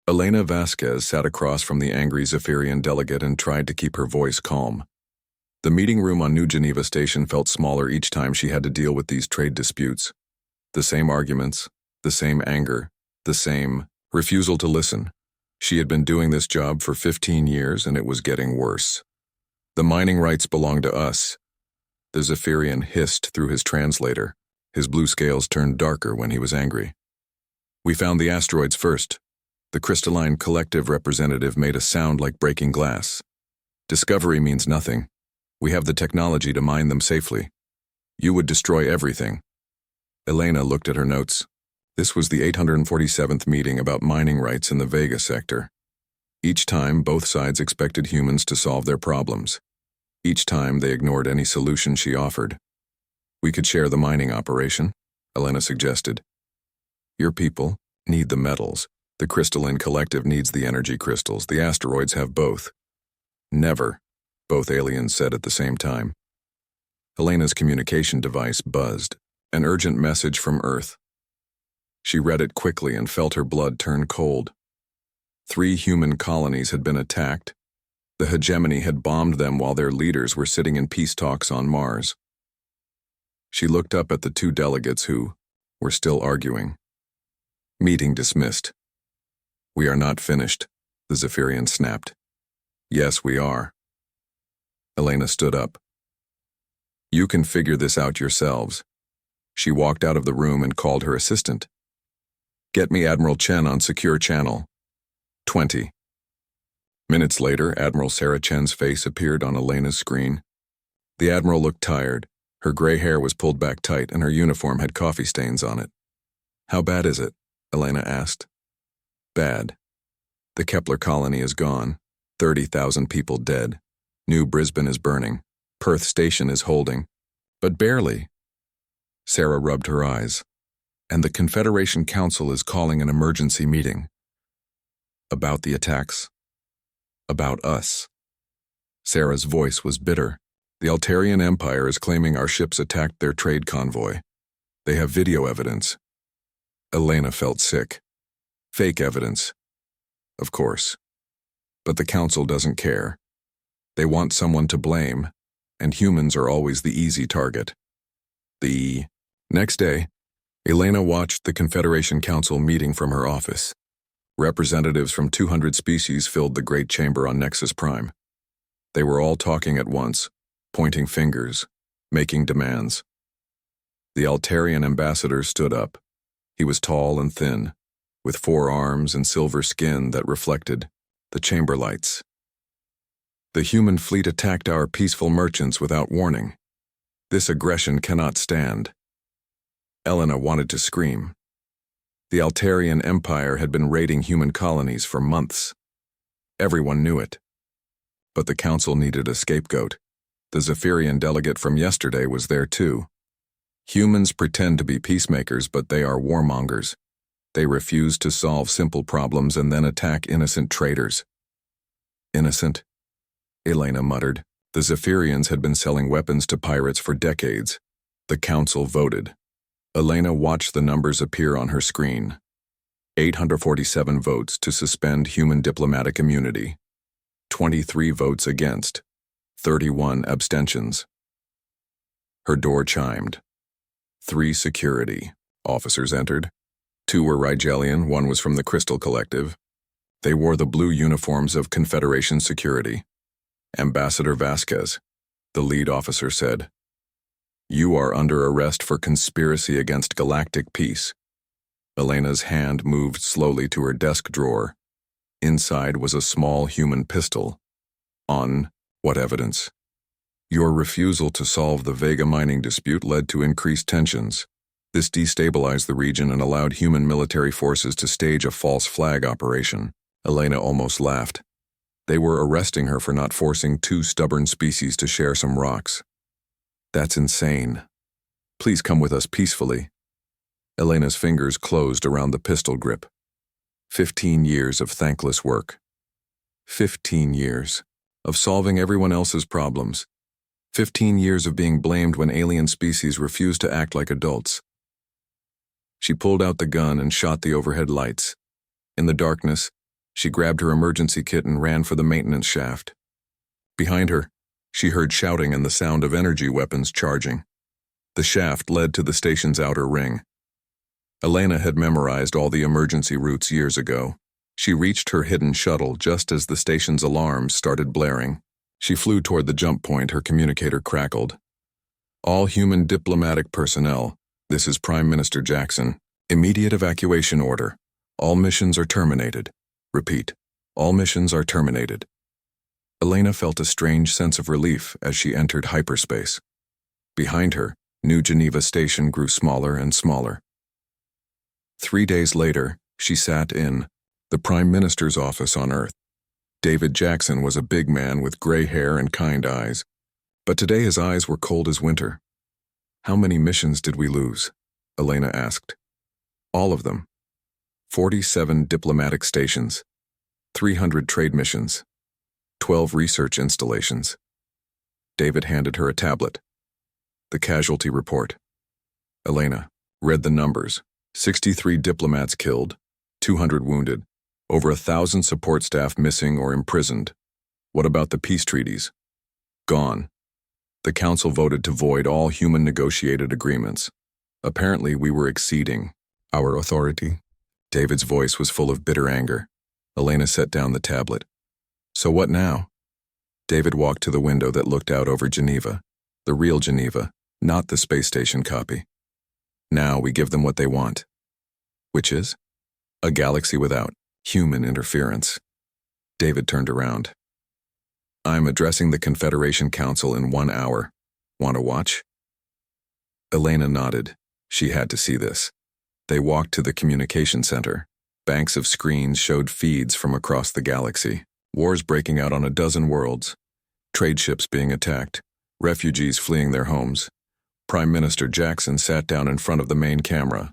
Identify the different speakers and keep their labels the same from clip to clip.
Speaker 1: Elena Vasquez sat across from the angry Zephyrian delegate and tried to keep her voice calm. The meeting room on New Geneva Station felt smaller each time she had to deal with these trade disputes. The same arguments, the same anger, the same refusal to listen. She had been doing this job for 15 years and it was getting worse. The mining rights belong to us. The Zephyrian hissed through his translator. His blue scales turned darker when he was angry. We found the asteroids first. The crystalline collective representative made a sound like breaking glass. Discovery means nothing. We have the technology to mine them safely. You would destroy everything. Elena looked at her notes. This was the 847th meeting about mining rights in the Vega sector. Each time, both sides expected humans to solve their problems. Each time, they ignored any solution she offered. We could share the mining operation, Elena suggested. Your people need the metals. The crystalline collective needs the energy crystals. The asteroids have both. Never, both aliens said at the same time. Elena's communication device buzzed, an urgent message from Earth. She read it quickly and felt her blood turn cold. 3 human colonies had been attacked. The hegemony had bombed them while their leaders were sitting in peace talks on Mars. She looked up at the 2 delegates who were still arguing. Meeting dismissed. We are not finished, the Zephyrian snapped. Yes, we are. Elena stood up. You can figure this out yourselves. She walked out of the room and called her assistant. Get me Admiral Chen on secure channel. 20. Minutes later, Admiral Sarah Chen's face appeared on Elena's screen. The Admiral looked tired. Her gray hair was pulled back tight and her uniform had coffee stains on it. How bad is it? Elena asked. Bad. The Kepler colony is gone. 30,000 people dead. New Brisbane is burning. Perth Station is holding. But barely. Sarah rubbed her eyes. And the Confederation Council is calling an emergency meeting. About the attacks. About us. Sarah's voice was bitter. The Altarian Empire is claiming our ships attacked their trade convoy. They have video evidence. Elena felt sick. Fake evidence. Of course. But the Council doesn't care. They want someone to blame, and humans are always the easy target. The next day, Elena watched the Confederation Council meeting from her office. Representatives from 200 species filled the Great Chamber on Nexus Prime. They were all talking at once, pointing fingers, making demands. The Altarian ambassador stood up. He was tall and thin, with 4 arms and silver skin that reflected the chamber lights. The human fleet attacked our peaceful merchants without warning. This aggression cannot stand. Elena wanted to scream. The Altarian Empire had been raiding human colonies for months. Everyone knew it. But the Council needed a scapegoat. The Zephyrian delegate from yesterday was there too. Humans pretend to be peacemakers, but they are warmongers. They refuse to solve simple problems and then attack innocent traders. Innocent? Elena muttered. The Zephyrians had been selling weapons to pirates for decades. The Council voted. Elena watched the numbers appear on her screen. 847 votes to suspend human diplomatic immunity. 23 votes against. 31 abstentions. Her door chimed. 3 security officers entered. 2 were Rigelian, 1 was from the Crystal Collective. They wore the blue uniforms of Confederation security. Ambassador Vasquez, the lead officer said, "You are under arrest for conspiracy against galactic peace." Elena's hand moved slowly to her desk drawer. Inside was a small human pistol. On what evidence? Your refusal to solve the Vega mining dispute led to increased tensions. This destabilized the region and allowed human military forces to stage a false flag operation. Elena almost laughed. They were arresting her for not forcing 2 stubborn species to share some rocks. That's insane. Please come with us peacefully. Elena's fingers closed around the pistol grip. 15 years of thankless work. 15 years of solving everyone else's problems. 15 years of being blamed when alien species refused to act like adults. She pulled out the gun and shot the overhead lights. In the darkness, She grabbed her emergency kit and ran for the maintenance shaft. Behind her, she heard shouting and the sound of energy weapons charging. The shaft led to the station's outer ring. Elena had memorized all the emergency routes years ago. She reached her hidden shuttle just as the station's alarms started blaring. She flew toward the jump point. Her communicator crackled. All human diplomatic personnel, this is Prime Minister Jackson. Immediate evacuation order. All missions are terminated. Repeat, all missions are terminated. Elena felt a strange sense of relief as she entered hyperspace. Behind her, New Geneva Station grew smaller and smaller. 3 days later, she sat in the Prime Minister's office on Earth. David Jackson was a big man with gray hair and kind eyes, but today his eyes were cold as winter. How many missions did we lose? Elena asked. All of them. 47 diplomatic stations, 300 trade missions, 12 research installations. David handed her a tablet. The casualty report. Elena read the numbers. 63 diplomats killed, 200 wounded, over 1,000 support staff missing or imprisoned. What about the peace treaties? Gone. The council voted to void all human negotiated agreements. Apparently we were exceeding our authority. David's voice was full of bitter anger. Elena set down the tablet. So what now? David walked to the window that looked out over Geneva, the real Geneva, not the space station copy. Now we give them what they want. Which is? A galaxy without human interference. David turned around. I'm addressing the Confederation Council in 1 hour. Want to watch? Elena nodded. She had to see this. They walked to the communication center. Banks of screens showed feeds from across the galaxy. Wars breaking out on a dozen worlds. Trade ships being attacked. Refugees fleeing their homes. Prime Minister Jackson sat down in front of the main camera.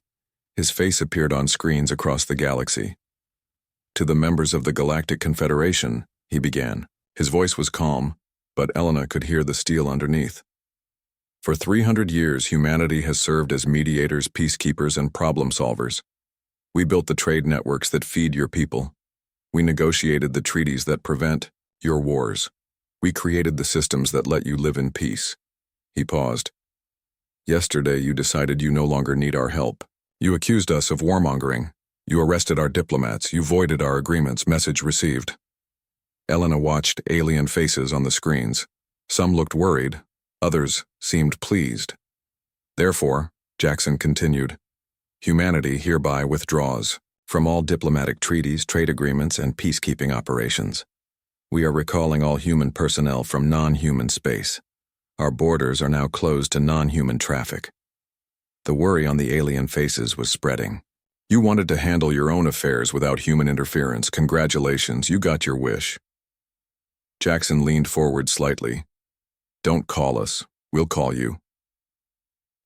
Speaker 1: His face appeared on screens across the galaxy. To the members of the Galactic Confederation, he began. His voice was calm, but Elena could hear the steel underneath. For 300 years, humanity has served as mediators, peacekeepers, and problem solvers. We built the trade networks that feed your people. We negotiated the treaties that prevent your wars. We created the systems that let you live in peace. He paused. Yesterday, you decided you no longer need our help. You accused us of warmongering. You arrested our diplomats. You voided our agreements. Message received. Elena watched alien faces on the screens. Some looked worried. Others seemed pleased. Therefore, Jackson continued, humanity hereby withdraws from all diplomatic treaties, trade agreements, and peacekeeping operations. We are recalling all human personnel from non-human space. Our borders are now closed to non-human traffic. The worry on the alien faces was spreading. You wanted to handle your own affairs without human interference. Congratulations, you got your wish. Jackson leaned forward slightly. Don't call us. We'll call you.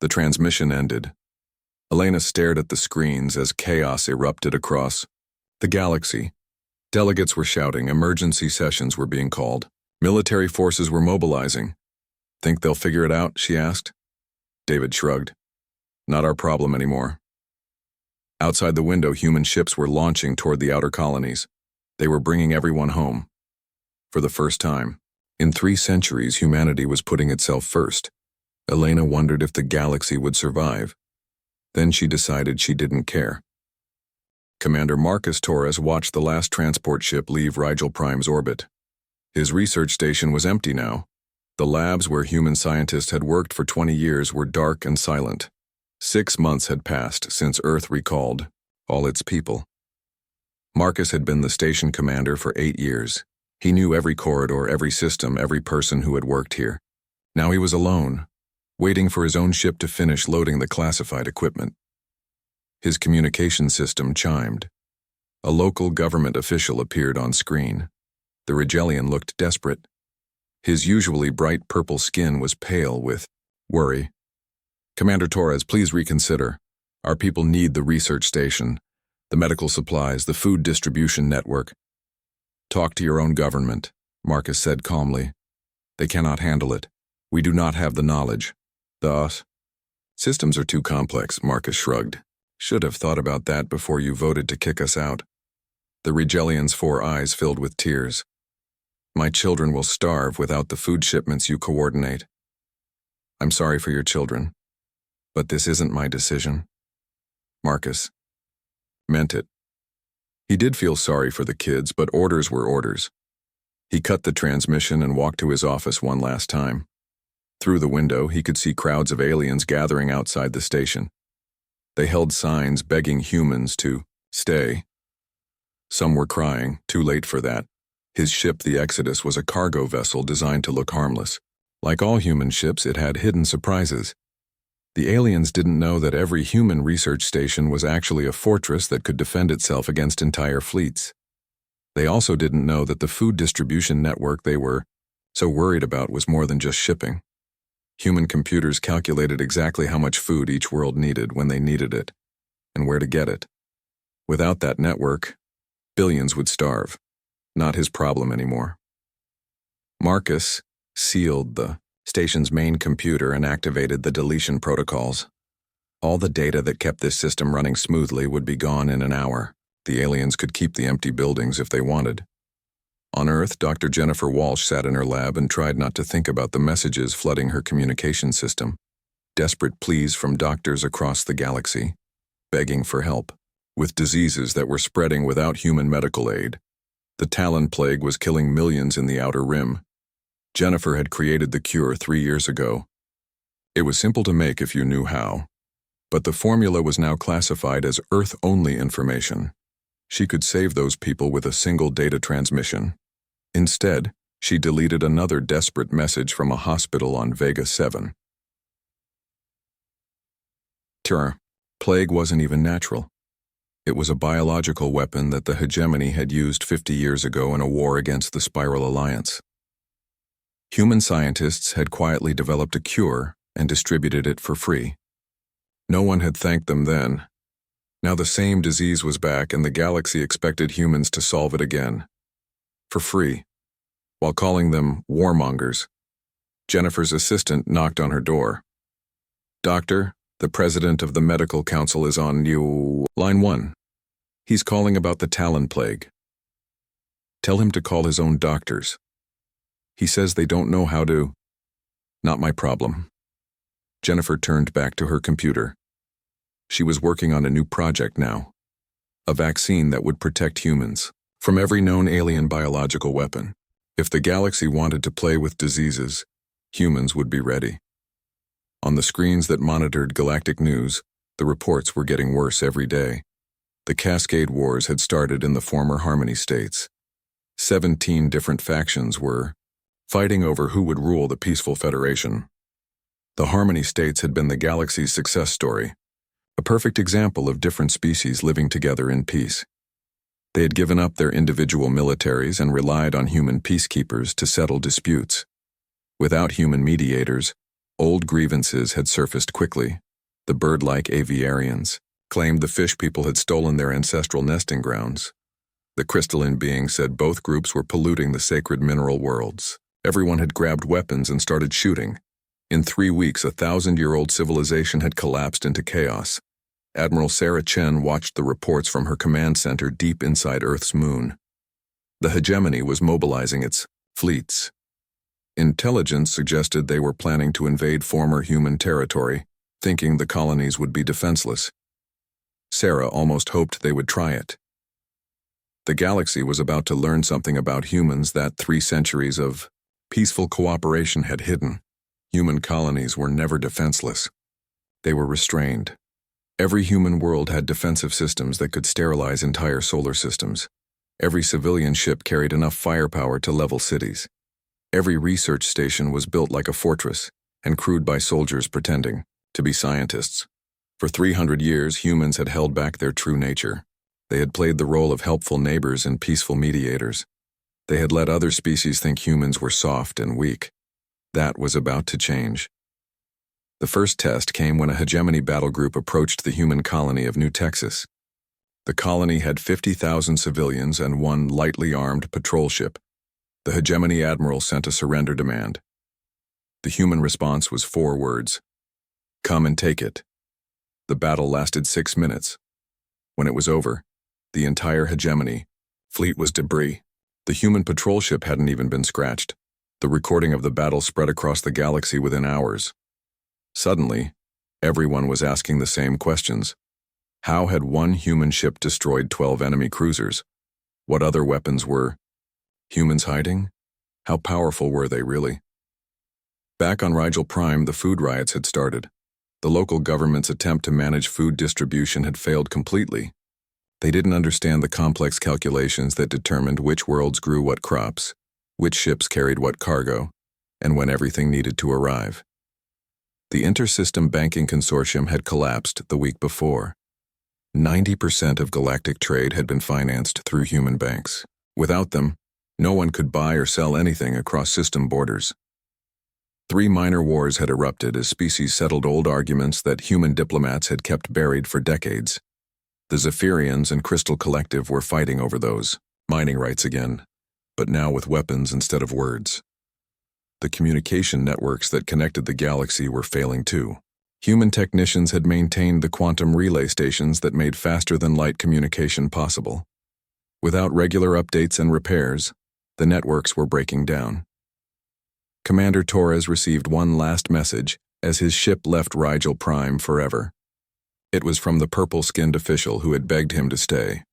Speaker 1: The transmission ended. Elena stared at the screens as chaos erupted across the galaxy. Delegates were shouting. Emergency sessions were being called. Military forces were mobilizing. Think they'll figure it out? She asked. David shrugged. Not our problem anymore. Outside the window, human ships were launching toward the outer colonies. They were bringing everyone home. For the first time, in 3 centuries, humanity was putting itself first. Elena wondered if the galaxy would survive. Then she decided she didn't care. Commander Marcus Torres watched the last transport ship leave Rigel Prime's orbit. His research station was empty now. The labs where human scientists had worked for 20 years were dark and silent. 6 months had passed since Earth recalled all its people. Marcus had been the station commander for 8 years. He knew every corridor, every system, every person who had worked here. Now he was alone, waiting for his own ship to finish loading the classified equipment. His communication system chimed. A local government official appeared on screen. The Rigelian looked desperate. His usually bright purple skin was pale with worry. Commander Torres, please reconsider. Our people need the research station, the medical supplies, the food distribution network. Talk to your own government, Marcus said calmly. They cannot handle it. We do not have the knowledge. Thus, systems are too complex, Marcus shrugged. Should have thought about that before you voted to kick us out. The Regellian's 4 eyes filled with tears. My children will starve without the food shipments you coordinate. I'm sorry for your children, but this isn't my decision. Marcus meant it. He did feel sorry for the kids, but orders were orders. He cut the transmission and walked to his office one last time. Through the window, he could see crowds of aliens gathering outside the station. They held signs begging humans to stay. Some were crying, too late for that. His ship, the Exodus, was a cargo vessel designed to look harmless. Like all human ships, it had hidden surprises. The aliens didn't know that every human research station was actually a fortress that could defend itself against entire fleets. They also didn't know that the food distribution network they were so worried about was more than just shipping. Human computers calculated exactly how much food each world needed when they needed it, and where to get it. Without that network, billions would starve. Not his problem anymore. Marcus sealed the station's main computer and activated the deletion protocols. All the data that kept this system running smoothly would be gone in an hour. The aliens could keep the empty buildings if they wanted. On Earth, Dr. Jennifer Walsh sat in her lab and tried not to think about the messages flooding her communication system. Desperate pleas from doctors across the galaxy, begging for help, with diseases that were spreading without human medical aid. The Talon Plague was killing millions in the Outer Rim. Jennifer had created the cure 3 years ago. It was simple to make if you knew how, but the formula was now classified as Earth-only information. She could save those people with a single data transmission. Instead, she deleted another desperate message from a hospital on Vega 7. Plague wasn't even natural. It was a biological weapon that the hegemony had used 50 years ago in a war against the Spiral Alliance. Human scientists had quietly developed a cure and distributed it for free. No one had thanked them then. Now the same disease was back and the galaxy expected humans to solve it again. For free, while calling them warmongers. Jennifer's assistant knocked on her door. "Doctor, the president of the medical council is on line 1. He's calling about the Talon Plague. Tell him to call his own doctors. He says they don't know how to." "Not my problem." Jennifer turned back to her computer. She was working on a new project now. A vaccine that would protect humans from every known alien biological weapon. If the galaxy wanted to play with diseases, humans would be ready. On the screens that monitored galactic news, the reports were getting worse every day. The Cascade Wars had started in the former Harmony states. 17 different factions were fighting over who would rule the peaceful Federation. The Harmony states had been the galaxy's success story, a perfect example of different species living together in peace. They had given up their individual militaries and relied on human peacekeepers to settle disputes. Without human mediators, old grievances had surfaced quickly. The bird-like aviarians claimed the fish people had stolen their ancestral nesting grounds. The crystalline beings said both groups were polluting the sacred mineral worlds. Everyone had grabbed weapons and started shooting. In 3 weeks, a 1,000-year-old civilization had collapsed into chaos. Admiral Sarah Chen watched the reports from her command center deep inside Earth's moon. The hegemony was mobilizing its fleets. Intelligence suggested they were planning to invade former human territory, thinking the colonies would be defenseless. Sarah almost hoped they would try it. The galaxy was about to learn something about humans that 3 centuries of peaceful cooperation had hidden. Human colonies were never defenseless. They were restrained. Every human world had defensive systems that could sterilize entire solar systems. Every civilian ship carried enough firepower to level cities. Every research station was built like a fortress and crewed by soldiers pretending to be scientists. For 300 years, humans had held back their true nature. They had played the role of helpful neighbors and peaceful mediators. They had let other species think humans were soft and weak. That was about to change. The first test came when a hegemony battle group approached the human colony of New Texas. The colony had 50,000 civilians and 1 lightly armed patrol ship. The hegemony admiral sent a surrender demand. The human response was 4 words: "Come and take it." The battle lasted 6 minutes. When it was over, the entire hegemony, Fleet was debris. The human patrol ship hadn't even been scratched. The recording of the battle spread across the galaxy within hours. Suddenly, everyone was asking the same questions. How had one human ship destroyed 12 enemy cruisers? What other weapons were humans hiding? How powerful were they really? Back on Rigel Prime, the food riots had started. The local government's attempt to manage food distribution had failed completely. They didn't understand the complex calculations that determined which worlds grew what crops, which ships carried what cargo, and when everything needed to arrive. The Intersystem Banking Consortium had collapsed the week before. 90% of galactic trade had been financed through human banks. Without them, no one could buy or sell anything across system borders. 3 minor wars had erupted as species settled old arguments that human diplomats had kept buried for decades. The Zephyrians and Crystal Collective were fighting over those mining rights again, but now with weapons instead of words. The communication networks that connected the galaxy were failing too. Human technicians had maintained the quantum relay stations that made faster-than-light communication possible. Without regular updates and repairs, the networks were breaking down. Commander Torres received one last message as his ship left Rigel Prime forever. It was from the purple-skinned official who had begged him to stay.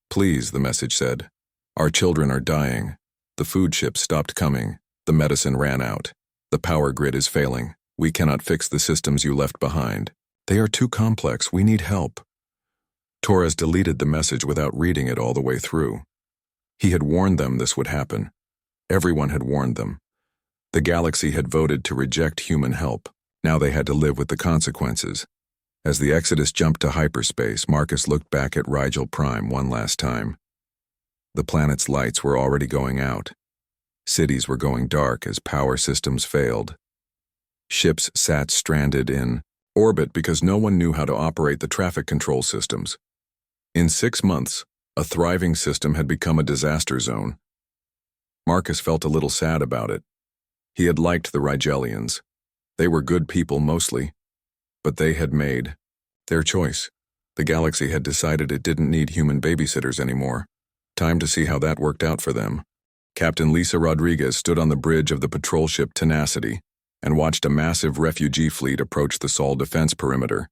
Speaker 1: "Please," the message said. "Our children are dying. The food ships stopped coming. The medicine ran out. The power grid is failing. We cannot fix the systems you left behind. They are too complex. We need help." Torres deleted the message without reading it all the way through. He had warned them this would happen. Everyone had warned them. The galaxy had voted to reject human help. Now they had to live with the consequences. As the Exodus jumped to hyperspace, Marcus looked back at Rigel Prime one last time. The planet's lights were already going out. Cities were going dark as power systems failed. Ships sat stranded in orbit because no one knew how to operate the traffic control systems. In 6 months, a thriving system had become a disaster zone. Marcus felt a little sad about it. He had liked the Rigelians. They were good people mostly. But they had made their choice. The galaxy had decided it didn't need human babysitters anymore. Time to see how that worked out for them. Captain Lisa Rodriguez stood on the bridge of the patrol ship Tenacity and watched a massive refugee fleet approach the Sol defense perimeter.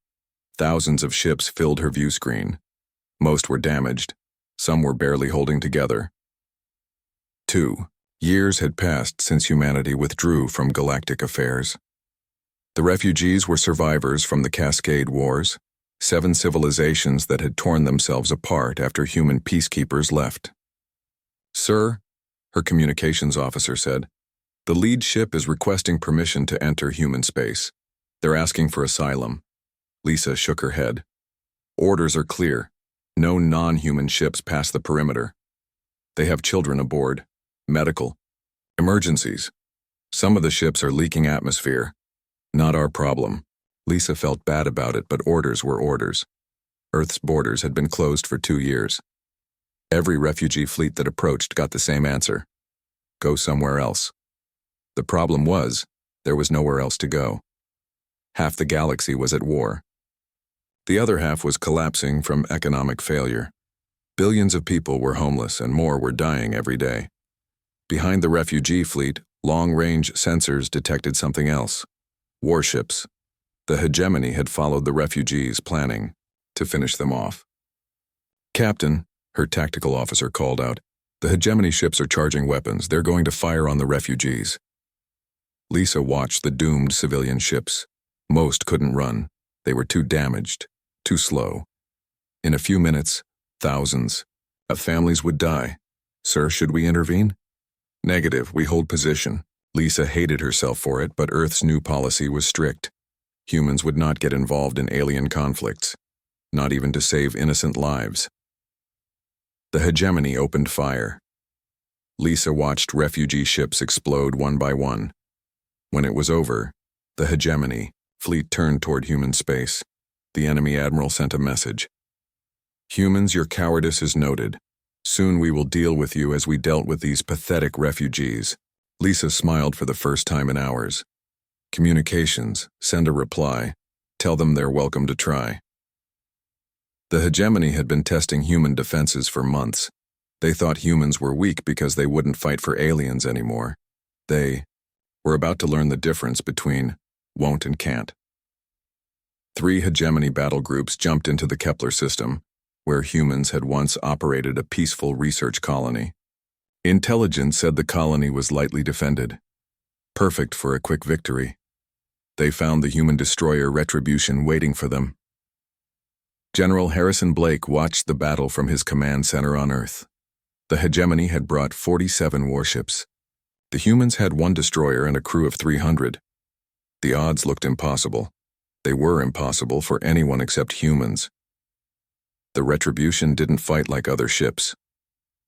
Speaker 1: Thousands of ships filled her view screen. Most were damaged. Some were barely holding together. 2 years had passed since humanity withdrew from galactic affairs. The refugees were survivors from the Cascade Wars, 7 civilizations that had torn themselves apart after human peacekeepers left. "Sir," her communications officer said, "the lead ship is requesting permission to enter human space. They're asking for asylum." Lisa shook her head. "Orders are clear. No non-human ships pass the perimeter. They have children aboard. Medical. Emergencies. Some of the ships are leaking atmosphere. Not our problem." Lisa felt bad about it, but orders were orders. Earth's borders had been closed for 2 years. Every refugee fleet that approached got the same answer: go somewhere else. The problem was, there was nowhere else to go. Half the galaxy was at war. The other half was collapsing from economic failure. Billions of people were homeless and more were dying every day. Behind the refugee fleet, long-range sensors detected something else. Warships. The hegemony had followed the refugees, planning to finish them off. "Captain," her tactical officer called out, "the hegemony ships are charging weapons. They're going to fire on the refugees." Lisa watched the doomed civilian ships. Most couldn't run. They were too damaged, too slow. In a few minutes, thousands of families would die. "Sir, should we intervene?" "Negative, we hold position." Lisa hated herself for it, but Earth's new policy was strict. Humans would not get involved in alien conflicts, not even to save innocent lives. The hegemony opened fire. Lisa watched refugee ships explode one by one. When it was over, the hegemony fleet turned toward human space. The enemy admiral sent a message. "Humans, your cowardice is noted. Soon we will deal with you as we dealt with these pathetic refugees." Lisa smiled for the first time in hours. Communications, send a reply. Tell them they're welcome to try. The hegemony had been testing human defenses for months. They thought humans were weak because they wouldn't fight for aliens anymore. They were about to learn the difference between won't and can't. 3 hegemony battle groups jumped into the Kepler system, where humans had once operated a peaceful research colony. Intelligence said the colony was lightly defended, perfect for a quick victory. They found the human destroyer Retribution waiting for them. General Harrison Blake watched the battle from his command center on Earth. The hegemony had brought 47 warships. The humans had 1 destroyer and a crew of 300. The odds looked impossible. They were impossible for anyone except humans. The Retribution didn't fight like other ships.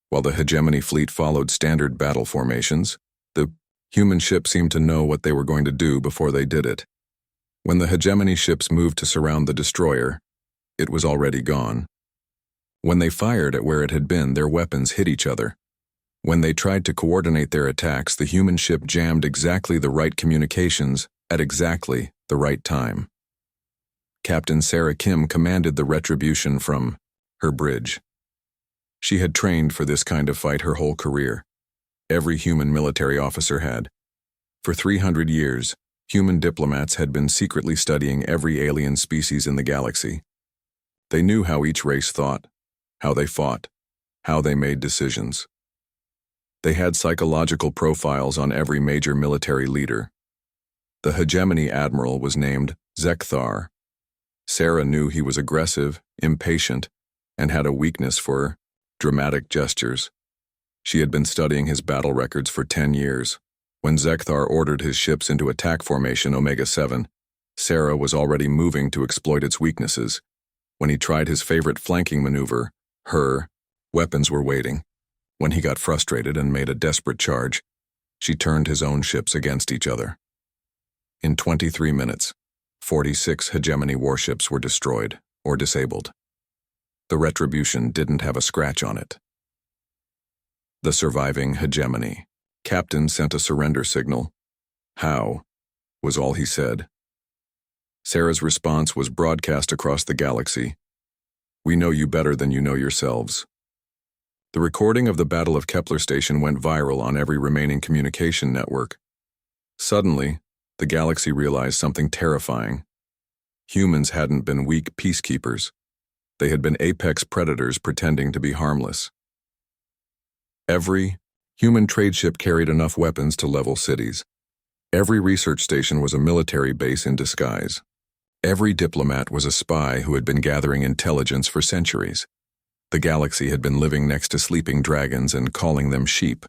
Speaker 1: While the hegemony fleet followed standard battle formations, the human ship seemed to know what they were going to do before they did it. When the hegemony ships moved to surround the destroyer, it was already gone. When they fired at where it had been, their weapons hit each other. When they tried to coordinate their attacks, the human ship jammed exactly the right communications at exactly the right time. Captain Sarah Kim commanded the Retribution from her bridge. She had trained for this kind of fight her whole career. Every human military officer had. For 300 years, human diplomats had been secretly studying every alien species in the galaxy. They knew how each race thought, how they fought, how they made decisions. They had psychological profiles on every major military leader. The hegemony admiral was named Zekthar. Sarah knew he was aggressive, impatient, and had a weakness for dramatic gestures. She had been studying his battle records for 10 years. When Zekthar ordered his ships into attack formation Omega-7, Sarah was already moving to exploit its weaknesses. When he tried his favorite flanking maneuver, her weapons were waiting. When he got frustrated and made a desperate charge, she turned his own ships against each other. In 23 minutes, 46 hegemony warships were destroyed or disabled. The Retribution didn't have a scratch on it. The surviving hegemony. Captain sent a surrender signal. "How?" was all he said. Sarah's response was broadcast across the galaxy. "We know you better than you know yourselves." The recording of the Battle of Kepler Station went viral on every remaining communication network. Suddenly, the galaxy realized something terrifying. Humans hadn't been weak peacekeepers. They had been apex predators pretending to be harmless. Every human trade ship carried enough weapons to level cities. Every research station was a military base in disguise. Every diplomat was a spy who had been gathering intelligence for centuries. The galaxy had been living next to sleeping dragons and calling them sheep.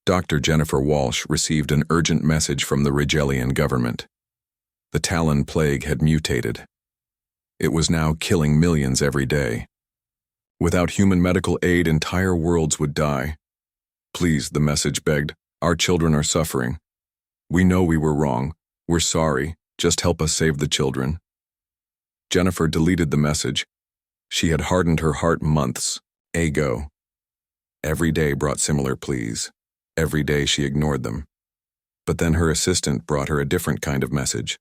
Speaker 1: Dr. Jennifer Walsh received an urgent message from the Rigelian government. The Talon plague had mutated. It was now killing millions every day. Without human medical aid, entire worlds would die. "Please," the message begged, "our children are suffering. We know we were wrong. We're sorry. Just help us save the children." Jennifer deleted the message. She had hardened her heart months ago. Every day brought similar pleas. Every day she ignored them. But then her assistant brought her a different kind of message.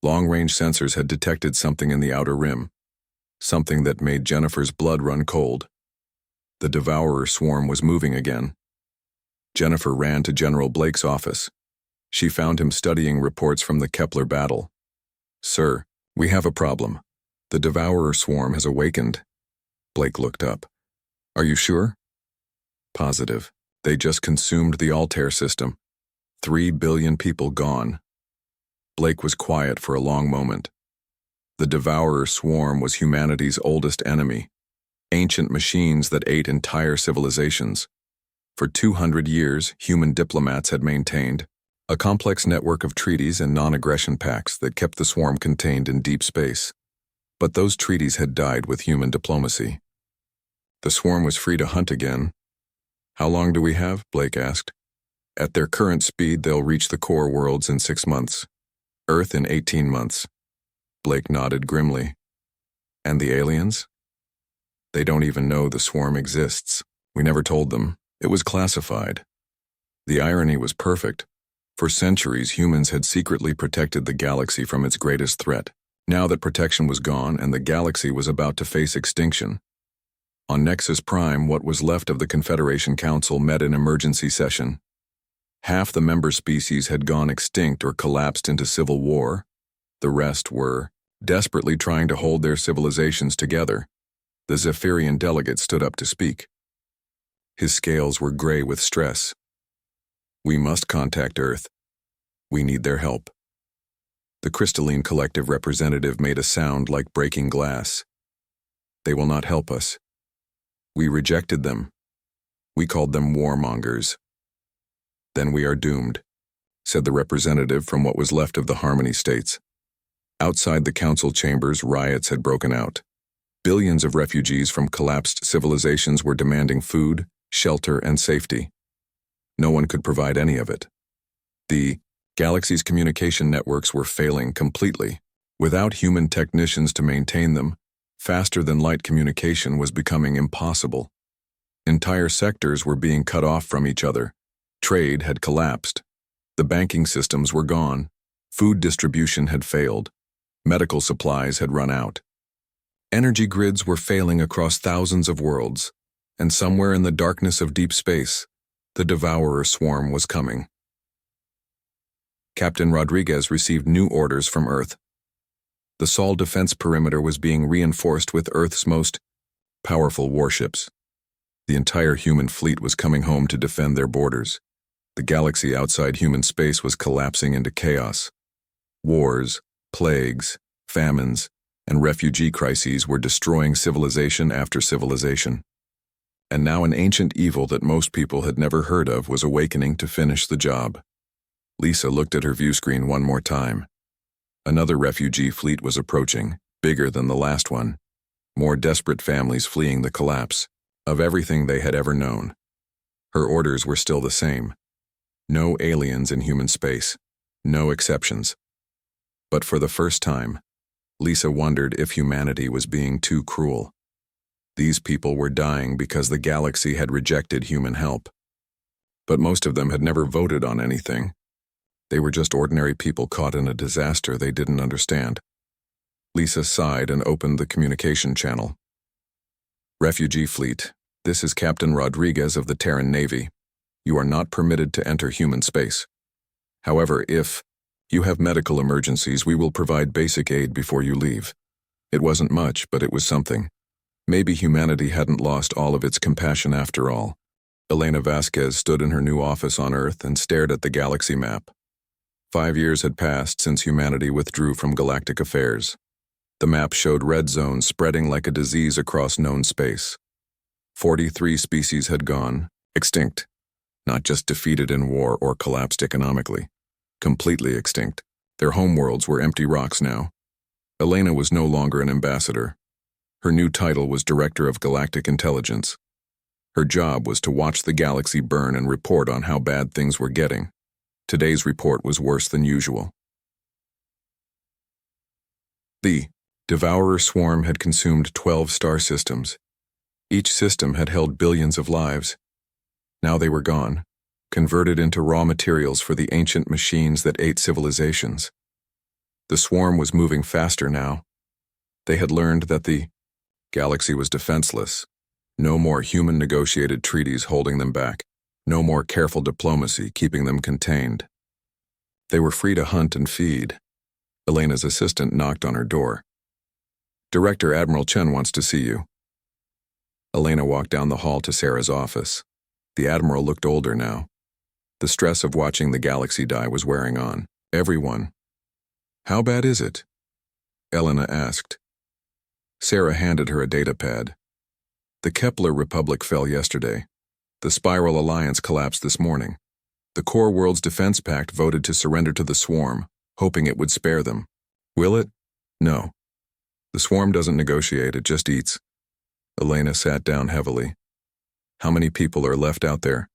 Speaker 1: Long-range sensors had detected something in the outer rim, something that made Jennifer's blood run cold. The Devourer swarm was moving again. Jennifer ran to General Blake's office. She found him studying reports from the Kepler battle. "Sir, we have a problem. The Devourer swarm has awakened." Blake looked up. "Are you sure?" "Positive. They just consumed the Altair system. 3 billion people gone." Blake was quiet for a long moment. The Devourer swarm was humanity's oldest enemy. Ancient machines that ate entire civilizations. For 200 years, human diplomats had maintained a complex network of treaties and non-aggression pacts that kept the swarm contained in deep space. But those treaties had died with human diplomacy. The swarm was free to hunt again. "How long do we have?" Blake asked. "At their current speed, they'll reach the core worlds in 6 months. Earth in 18 months. Blake nodded grimly. "And the aliens?" "They don't even know the swarm exists. We never told them. It was classified." The irony was perfect. For centuries, humans had secretly protected the galaxy from its greatest threat. Now that protection was gone and the galaxy was about to face extinction, On Nexus Prime, what was left of the Confederation Council met in emergency session. Half the member species had gone extinct or collapsed into civil war. The rest were desperately trying to hold their civilizations together. The Zephyrian delegate stood up to speak. His scales were gray with stress. "We must contact Earth. We need their help." The Crystalline Collective representative made a sound like breaking glass. "They will not help us. We rejected them. We called them warmongers." "Then we are doomed," said the representative from what was left of the Harmony States. Outside the council chambers, riots had broken out. Billions of refugees from collapsed civilizations were demanding food, shelter, and safety. No one could provide any of it. The galaxy's communication networks were failing completely. Without human technicians to maintain them, faster-than-light communication was becoming impossible. Entire sectors were being cut off from each other. Trade had collapsed. The banking systems were gone. Food distribution had failed. Medical supplies had run out. Energy grids were failing across thousands of worlds, and somewhere in the darkness of deep space, the Devourer swarm was coming. Captain Rodriguez received new orders from Earth. The Sol defense perimeter was being reinforced with Earth's most powerful warships. The entire human fleet was coming home to defend their borders. The galaxy outside human space was collapsing into chaos. Wars, plagues, famines, and refugee crises were destroying civilization after civilization. And now an ancient evil that most people had never heard of was awakening to finish the job. Lisa looked at her view screen one more time. Another refugee fleet was approaching, bigger than the last one. More desperate families fleeing the collapse of everything they had ever known. Her orders were still the same. No aliens in human space. No exceptions. But for the first time, Lisa wondered if humanity was being too cruel. These people were dying because the galaxy had rejected human help. But most of them had never voted on anything. They were just ordinary people caught in a disaster they didn't understand. Lisa sighed and opened the communication channel. "Refugee fleet, this is Captain Rodriguez of the Terran Navy. You are not permitted to enter human space. However, if you have medical emergencies, we will provide basic aid before you leave." It wasn't much, but it was something. Maybe humanity hadn't lost all of its compassion after all. Elena Vasquez stood in her new office on Earth and stared at the galaxy map. 5 years had passed since humanity withdrew from galactic affairs. The map showed red zones spreading like a disease across known space. 43 species had gone extinct, not just defeated in war or collapsed economically. Completely extinct. Their homeworlds were empty rocks now. Elena was no longer an ambassador. Her new title was Director of Galactic Intelligence. Her job was to watch the galaxy burn and report on how bad things were getting. Today's report was worse than usual. The Devourer swarm had consumed 12 star systems. Each system had held billions of lives. Now they were gone, converted into raw materials for the ancient machines that ate civilizations. The swarm was moving faster now. They had learned that the galaxy was defenseless. No more human-negotiated treaties holding them back. No more careful diplomacy keeping them contained. They were free to hunt and feed. Elena's assistant knocked on her door. "Director Admiral Chen wants to see you." Elena walked down the hall to Sarah's office. The Admiral looked older now. The stress of watching the galaxy die was wearing on everyone. "How bad is it?" Elena asked. Sarah handed her a datapad. "The Kepler Republic fell yesterday. The Spiral Alliance collapsed this morning. The Core Worlds Defense Pact voted to surrender to the Swarm, hoping it would spare them. Will it? No. The Swarm doesn't negotiate, it just eats." Elena sat down heavily. "How many people are left out there?"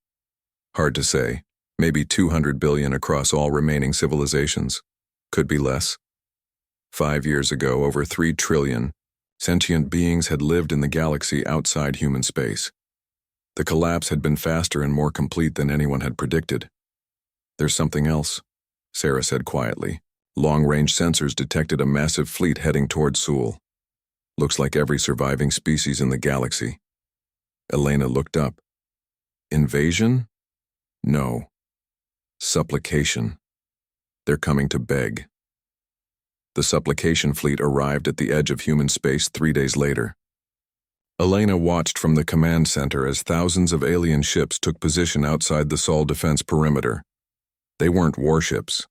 Speaker 1: "Hard to say. Maybe 200 billion across all remaining civilizations. Could be less. 5 years ago, over 3 trillion sentient beings had lived in the galaxy outside human space. The collapse had been faster and more complete than anyone had predicted. "There's something else," Sarah said quietly. Long-range sensors detected a massive fleet heading toward Seoul. "Looks like every surviving species in the galaxy. Elena looked up. Invasion? No. Supplication. They're coming to beg. The supplication fleet arrived at the edge of human space 3 days later. Elena watched from the command center as thousands of alien ships took position outside the Sol defense perimeter. They weren't warships.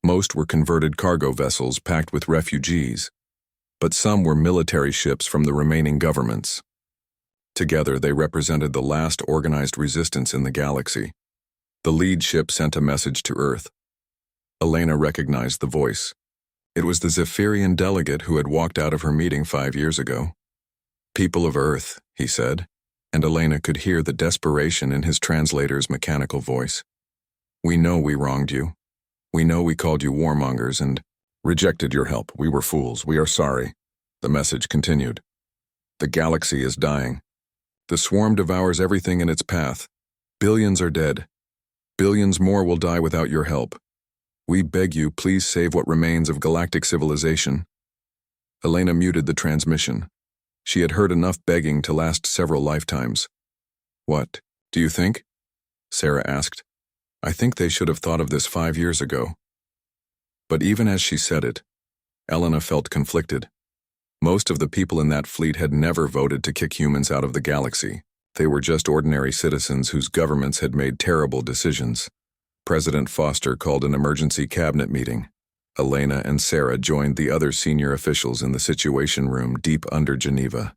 Speaker 1: Most were converted cargo vessels packed with refugees, but some were military ships from the remaining governments. Together, they represented the last organized resistance in the galaxy. The lead ship sent a message to Earth. Elena recognized the voice. It was the Zephyrian delegate who had walked out of her meeting 5 years ago. "People of Earth," he said, and Elena could hear the desperation in his translator's mechanical voice. "We know we wronged you. We know we called you warmongers and rejected your help. We were fools. We are sorry." The message continued. "The galaxy is dying. The swarm devours everything in its path. Billions are dead. Billions more will die without your help. We beg you, please save what remains of galactic civilization." Elena muted the transmission. She had heard enough begging to last several lifetimes. "What, do you think?" Sarah asked. "I think they should have thought of this 5 years ago." But even as she said it, Elena felt conflicted. Most of the people in that fleet had never voted to kick humans out of the galaxy. They were just ordinary citizens whose governments had made terrible decisions. President Foster called an emergency cabinet meeting. Elena and Sarah joined the other senior officials in the Situation Room deep under Geneva.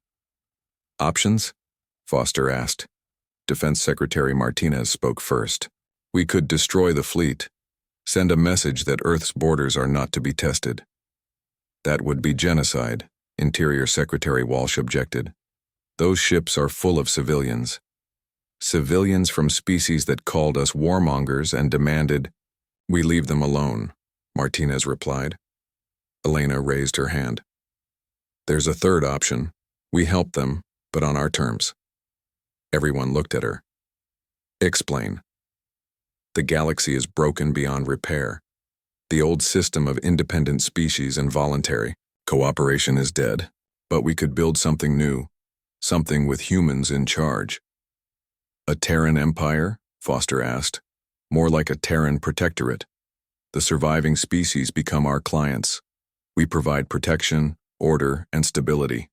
Speaker 1: "Options?" Foster asked. Defense Secretary Martinez spoke first. "We could destroy the fleet. Send a message that Earth's borders are not to be tested." "That would be genocide," Interior Secretary Walsh objected. "Those ships are full of civilians. Civilians from species that called us warmongers and demanded we leave them alone," Martinez replied. Elena raised her hand. "There's a third option. We help them, but on our terms." Everyone looked at her. "Explain." "The galaxy is broken beyond repair. The old system of independent species and voluntary cooperation is dead, but we could build something new, something with humans in charge." "A Terran empire?" Foster asked. "More like a Terran protectorate. The surviving species become our clients. We provide protection, order, and stability.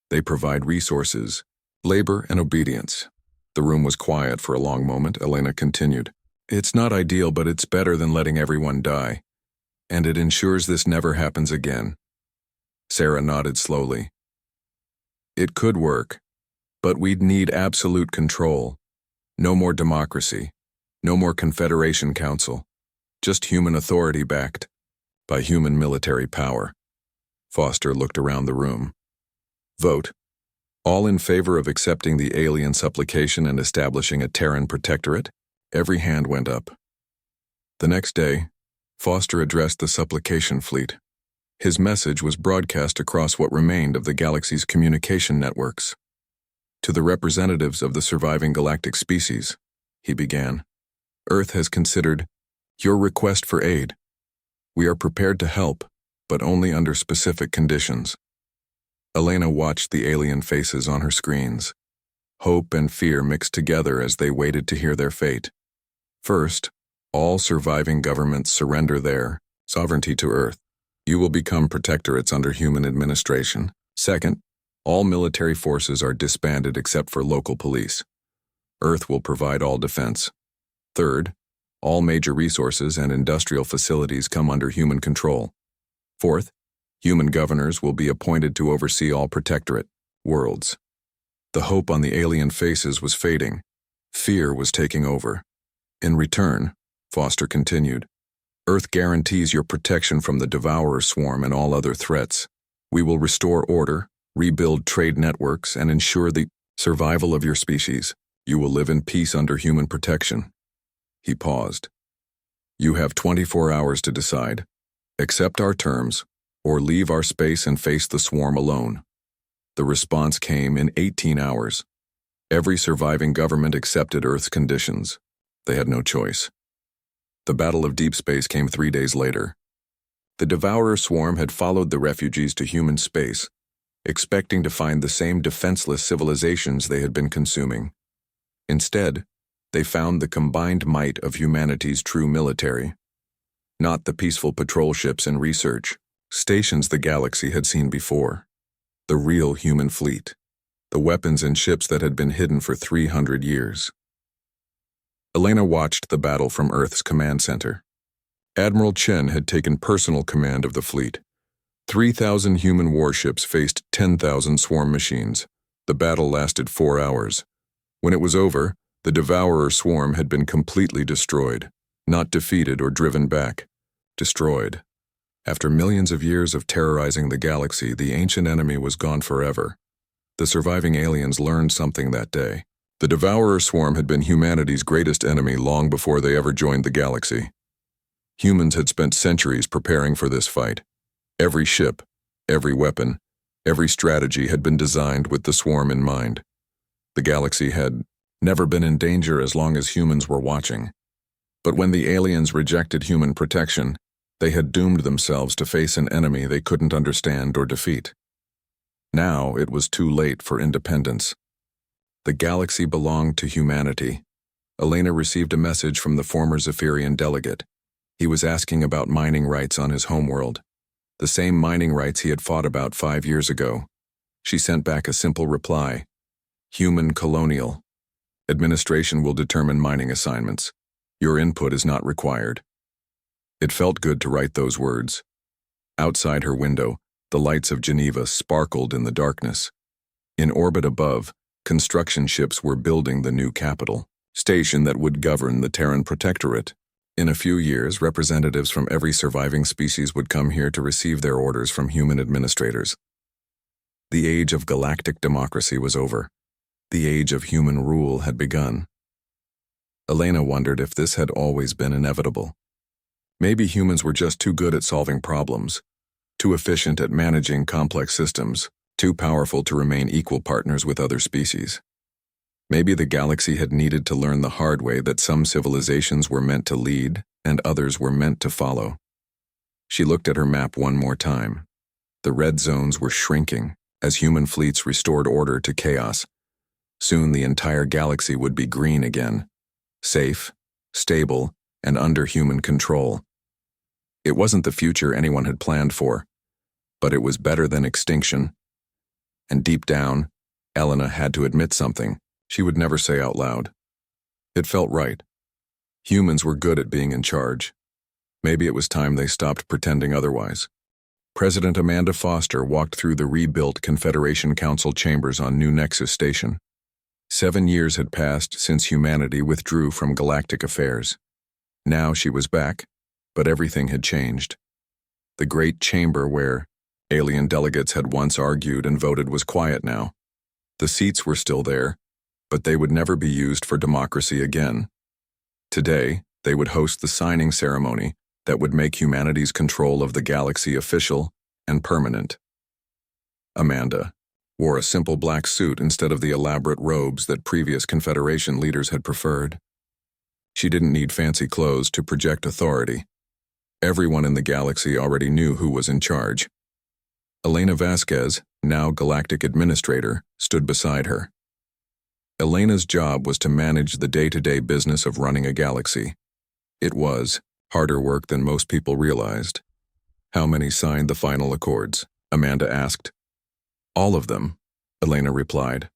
Speaker 1: They provide resources, labor, and obedience." The room was quiet for a long moment. Elena continued. "It's not ideal, but it's better than letting everyone die. And it ensures this never happens again." Sarah nodded slowly. "It could work, but we'd need absolute control. No more democracy. No more Confederation Council. Just human authority backed by human military power." Foster looked around the room. "Vote. All in favor of accepting the alien supplication and establishing a Terran protectorate?" Every hand went up. The next day, Foster addressed the supplication fleet. His message was broadcast across what remained of the galaxy's communication networks. "To the representatives of the surviving galactic species," he began, "Earth has considered your request for aid. We are prepared to help, but only under specific conditions." Elena watched the alien faces on her screens. Hope and fear mixed together as they waited to hear their fate. First, all surviving governments surrender their sovereignty to Earth. You will become protectorates under human administration. Second, all military forces are disbanded except for local police. Earth will provide all defense. Third, all major resources and industrial facilities come under human control. Fourth, human governors will be appointed to oversee all protectorate worlds. The hope on the alien faces was fading. Fear was taking over. "In return," Foster continued, "Earth guarantees your protection from the devourer swarm and all other threats. We will restore order, rebuild trade networks, and ensure the survival of your species. You will live in peace under human protection." He paused. "You have 24 hours to decide. Accept our terms, or leave our space and face the swarm alone." The response came in 18 hours. Every surviving government accepted Earth's conditions. They had no choice. The Battle of Deep Space came 3 days later. The devourer swarm had followed the refugees to human space, expecting to find the same defenseless civilizations they had been consuming. Instead, they found the combined might of humanity's true military, not the peaceful patrol ships and research stations the galaxy had seen before. The real human fleet, the weapons and ships that had been hidden for 300 years. Elena watched the battle from Earth's command center. Admiral Chen had taken personal command of the fleet. 3,000 human warships faced 10,000 swarm machines. The battle lasted 4 hours. When it was over, the Devourer swarm had been completely destroyed, not defeated or driven back. Destroyed. After millions of years of terrorizing the galaxy, the ancient enemy was gone forever. The surviving aliens learned something that day. The Devourer swarm had been humanity's greatest enemy long before they ever joined the galaxy. Humans had spent centuries preparing for this fight. Every ship, every weapon, every strategy had been designed with the swarm in mind. The galaxy had never been in danger as long as humans were watching. But when the aliens rejected human protection, they had doomed themselves to face an enemy they couldn't understand or defeat. Now it was too late for independence. The galaxy belonged to humanity. Elena received a message from the former Zephyrian delegate. He was asking about mining rights on his homeworld, the same mining rights he had fought about 5 years ago. She sent back a simple reply: human colonial. Administration will determine mining assignments. Your input is not required. It felt good to write those words. Outside her window, the lights of Geneva sparkled in the darkness. In orbit above, construction ships were building the new capital, station that would govern the Terran Protectorate. In a few years, representatives from every surviving species would come here to receive their orders from human administrators. The age of galactic democracy was over. The age of human rule had begun. Elena wondered if this had always been inevitable. Maybe humans were just too good at solving problems, too efficient at managing complex systems, too powerful to remain equal partners with other species. Maybe the galaxy had needed to learn the hard way that some civilizations were meant to lead and others were meant to follow. She looked at her map one more time. The red zones were shrinking as human fleets restored order to chaos. Soon the entire galaxy would be green again, safe, stable, and under human control. It wasn't the future anyone had planned for, but it was better than extinction. And deep down, Elena had to admit something she would never say out loud. It felt right. Humans were good at being in charge. Maybe it was time they stopped pretending otherwise. President Amanda Foster walked through the rebuilt Confederation Council chambers on New Nexus Station. 7 years had passed since humanity withdrew from galactic affairs. Now she was back, but everything had changed. The great chamber where alien delegates had once argued and voted was quiet now. The seats were still there, but they would never be used for democracy again. Today, they would host the signing ceremony that would make humanity's control of the galaxy official and permanent. Amanda wore a simple black suit instead of the elaborate robes that previous Confederation leaders had preferred. She didn't need fancy clothes to project authority. Everyone in the galaxy already knew who was in charge. Elena Vasquez, now Galactic Administrator, stood beside her. Elena's job was to manage the day-to-day business of running a galaxy. It was harder work than most people realized. How many signed the final accords? Amanda asked. All of them, Elena replied.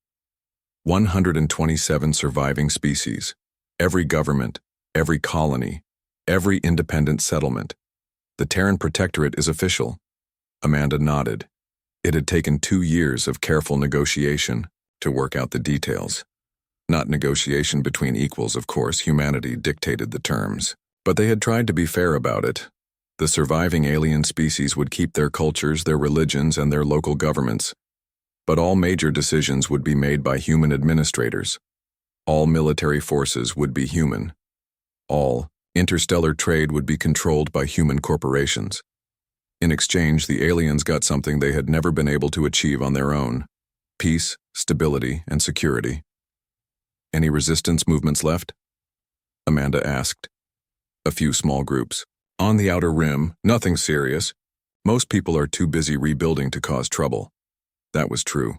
Speaker 1: 127 surviving species. Every government, every colony, every independent settlement. The Terran Protectorate is official. Amanda nodded. It had taken 2 years of careful negotiation to work out the details. Not negotiation between equals, of course, humanity dictated the terms. But they had tried to be fair about it. The surviving alien species would keep their cultures, their religions, and their local governments. But all major decisions would be made by human administrators. All military forces would be human. All interstellar trade would be controlled by human corporations. In exchange, the aliens got something they had never been able to achieve on their own: peace, stability, and security. Any resistance movements left? Amanda asked. A few small groups. On the outer rim, nothing serious. Most people are too busy rebuilding to cause trouble. That was true.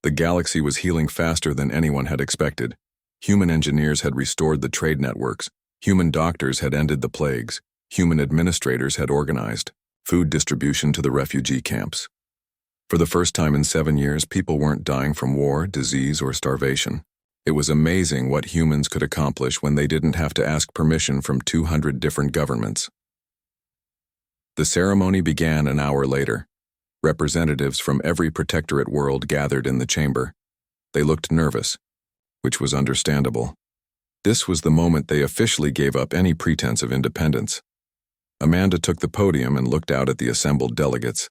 Speaker 1: The galaxy was healing faster than anyone had expected. Human engineers had restored the trade networks. Human doctors had ended the plagues. Human administrators had organized food distribution to the refugee camps. For the first time in 7 years, people weren't dying from war, disease, or starvation. It was amazing what humans could accomplish when they didn't have to ask permission from 200 different governments. The ceremony began an hour later. Representatives from every protectorate world gathered in the chamber. They looked nervous, which was understandable. This was the moment they officially gave up any pretense of independence. Amanda took the podium and looked out at the assembled delegates.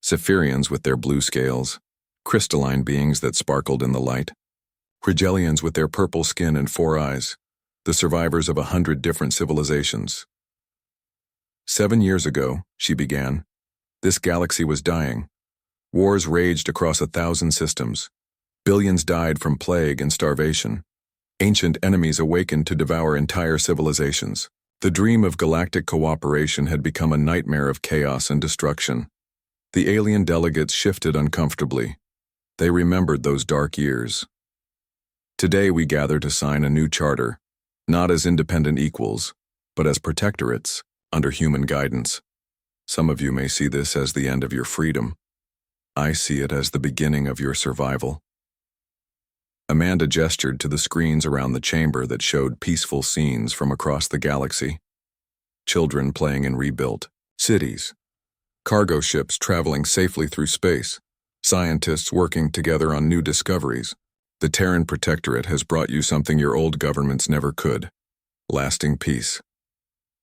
Speaker 1: Cypherians with their blue scales, crystalline beings that sparkled in the light, Krigelians with their purple skin and 4 eyes, the survivors of 100 different civilizations. 7 years ago, she began, this galaxy was dying. Wars raged across 1,000 systems. Billions died from plague and starvation. Ancient enemies awakened to devour entire civilizations. The dream of galactic cooperation had become a nightmare of chaos and destruction. The alien delegates shifted uncomfortably. They remembered those dark years. Today we gather to sign a new charter, not as independent equals, but as protectorates, under human guidance. Some of you may see this as the end of your freedom. I see it as the beginning of your survival. Amanda gestured to the screens around the chamber that showed peaceful scenes from across the galaxy. Children playing in rebuilt cities. Cargo ships traveling safely through space. Scientists working together on new discoveries. The Terran Protectorate has brought you something your old governments never could. Lasting peace.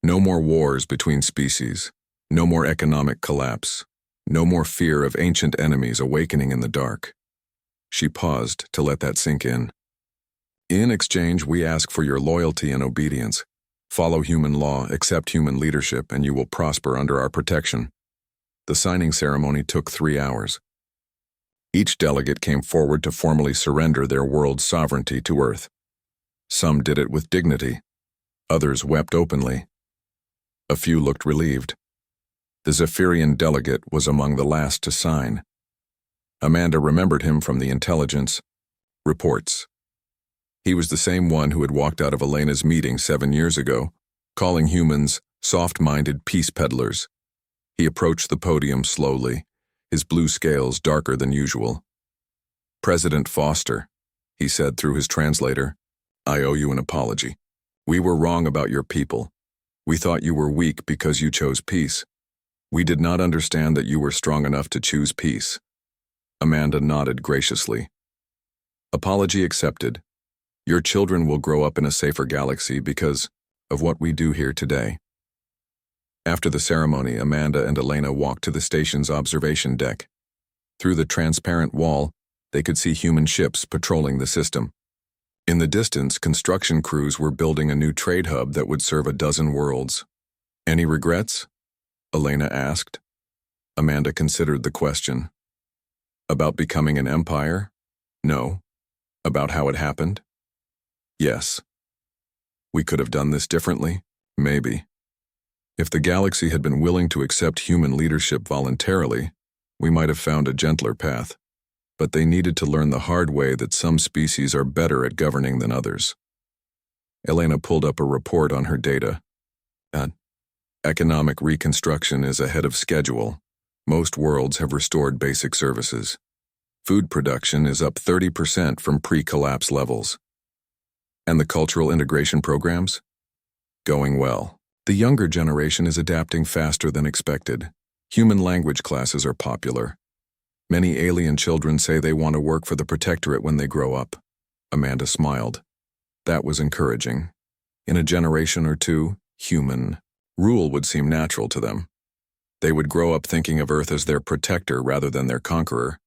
Speaker 1: No more wars between species. No more economic collapse. No more fear of ancient enemies awakening in the dark. She paused to let that sink in. In exchange, we ask for your loyalty and obedience. Follow human law, accept human leadership, and you will prosper under our protection. The signing ceremony took 3 hours. Each delegate came forward to formally surrender their world's sovereignty to Earth. Some did it with dignity. Others wept openly. A few looked relieved. The Zephyrian delegate was among the last to sign. Amanda remembered him from the intelligence reports. He was the same one who had walked out of Elena's meeting 7 years ago, calling humans soft-minded peace peddlers. He approached the podium slowly, his blue scales darker than usual. President Foster, he said through his translator, I owe you an apology. We were wrong about your people. We thought you were weak because you chose peace. We did not understand that you were strong enough to choose peace. Amanda nodded graciously. Apology accepted. Your children will grow up in a safer galaxy because of what we do here today. After the ceremony, Amanda and Elena walked to the station's observation deck. Through the transparent wall, they could see human ships patrolling the system. In the distance, construction crews were building a new trade hub that would serve 12 worlds. Any regrets? Elena asked. Amanda considered the question. About becoming an empire? No. About how it happened? Yes. We could have done this differently? Maybe. If the galaxy had been willing to accept human leadership voluntarily, we might have found a gentler path. But they needed to learn the hard way that some species are better at governing than others. Elena pulled up a report on her data. Economic reconstruction is ahead of schedule. Most worlds have restored basic services. Food production is up 30% from pre-collapse levels. And the cultural integration programs? Going well. The younger generation is adapting faster than expected. Human language classes are popular. Many alien children say they want to work for the Protectorate when they grow up. Amanda smiled. That was encouraging. In a generation or two, human rule would seem natural to them. They would grow up thinking of Earth as their protector rather than their conqueror.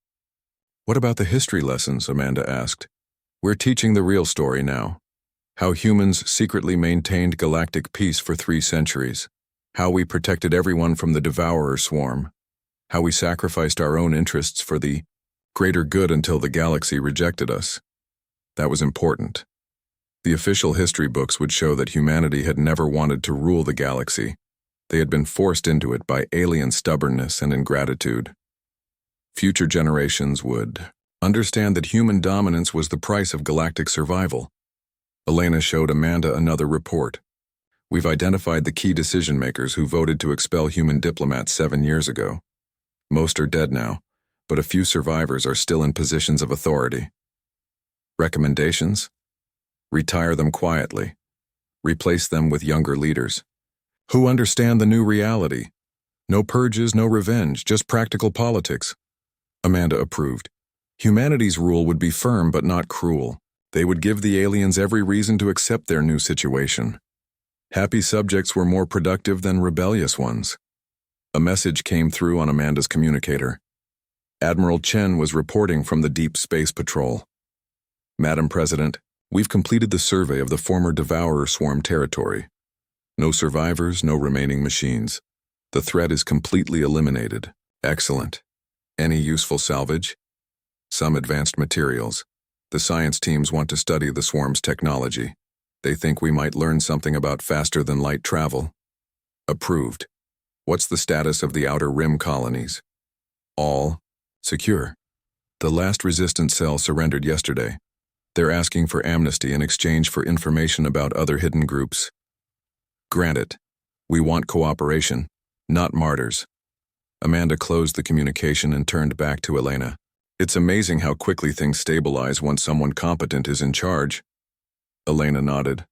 Speaker 1: What about the history lessons? Amanda asked. We're teaching the real story now. How humans secretly maintained galactic peace for 3 centuries. How we protected everyone from the devourer swarm. How we sacrificed our own interests for the greater good until the galaxy rejected us. That was important. The official history books would show that humanity had never wanted to rule the galaxy. They had been forced into it by alien stubbornness and ingratitude. Future generations would understand that human dominance was the price of galactic survival. Elena showed Amanda another report. We've identified the key decision-makers who voted to expel human diplomats 7 years ago. Most are dead now, but a few survivors are still in positions of authority. Recommendations? Retire them quietly. Replace them with younger leaders who understand the new reality. No purges, no revenge, just practical politics. Amanda approved. Humanity's rule would be firm but not cruel. They would give the aliens every reason to accept their new situation. Happy subjects were more productive than rebellious ones. A message came through on Amanda's communicator. Admiral Chen was reporting from the Deep Space Patrol. Madam President, we've completed the survey of the former Devourer Swarm territory. No survivors, no remaining machines. The threat is completely eliminated. Excellent. Any useful salvage? Some advanced materials. The science teams want to study the swarm's technology. They think we might learn something about faster-than-light travel. Approved. What's the status of the Outer Rim colonies? All secure. The last resistance cell surrendered yesterday. They're asking for amnesty in exchange for information about other hidden groups. Grant it. We want cooperation, not martyrs. Amanda closed the communication and turned back to Elena. It's amazing how quickly things stabilize once someone competent is in charge. Elena nodded.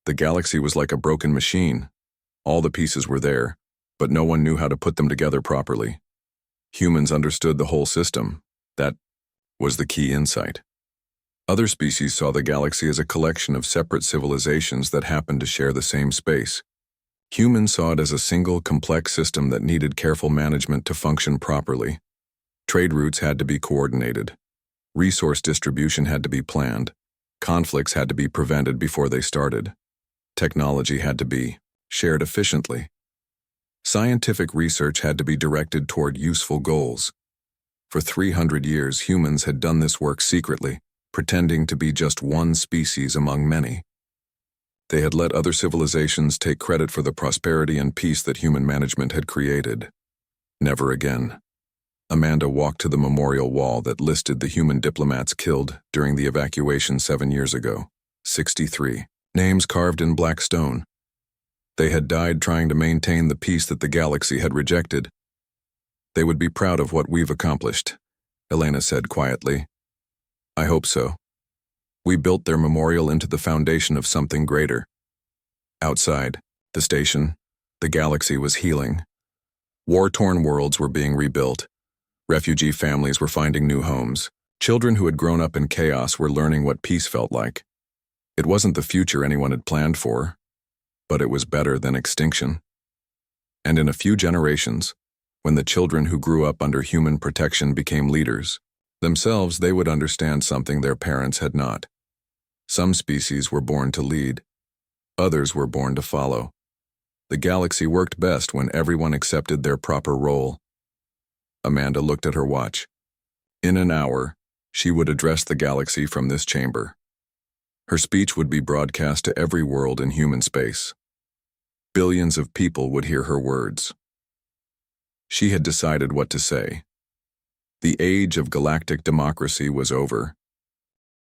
Speaker 1: The galaxy was like a broken machine. All the pieces were there, but no one knew how to put them together properly. Humans understood the whole system. That was the key insight. Other species saw the galaxy as a collection of separate civilizations that happened to share the same space. Humans saw it as a single, complex system that needed careful management to function properly. Trade routes had to be coordinated. Resource distribution had to be planned. Conflicts had to be prevented before they started. Technology had to be shared efficiently. Scientific research had to be directed toward useful goals. For 300 years, humans had done this work secretly, pretending to be just one species among many. They had let other civilizations take credit for the prosperity and peace that human management had created. Never again. Amanda walked to the memorial wall that listed the human diplomats killed during the evacuation 7 years ago. 63. Names carved in black stone. They had died trying to maintain the peace that the galaxy had rejected. They would be proud of what we've accomplished, Elena said quietly. I hope so. We built their memorial into the foundation of something greater. Outside, the station, the galaxy was healing. War-torn worlds were being rebuilt. Refugee families were finding new homes. Children who had grown up in chaos were learning what peace felt like. It wasn't the future anyone had planned for, but it was better than extinction. And in a few generations, when the children who grew up under human protection became leaders, themselves they would understand something their parents had not. Some species were born to lead. Others were born to follow. The galaxy worked best when everyone accepted their proper role. Amanda looked at her watch. In an hour, she would address the galaxy from this chamber. Her speech would be broadcast to every world in human space. Billions of people would hear her words. She had decided what to say. The age of galactic democracy was over.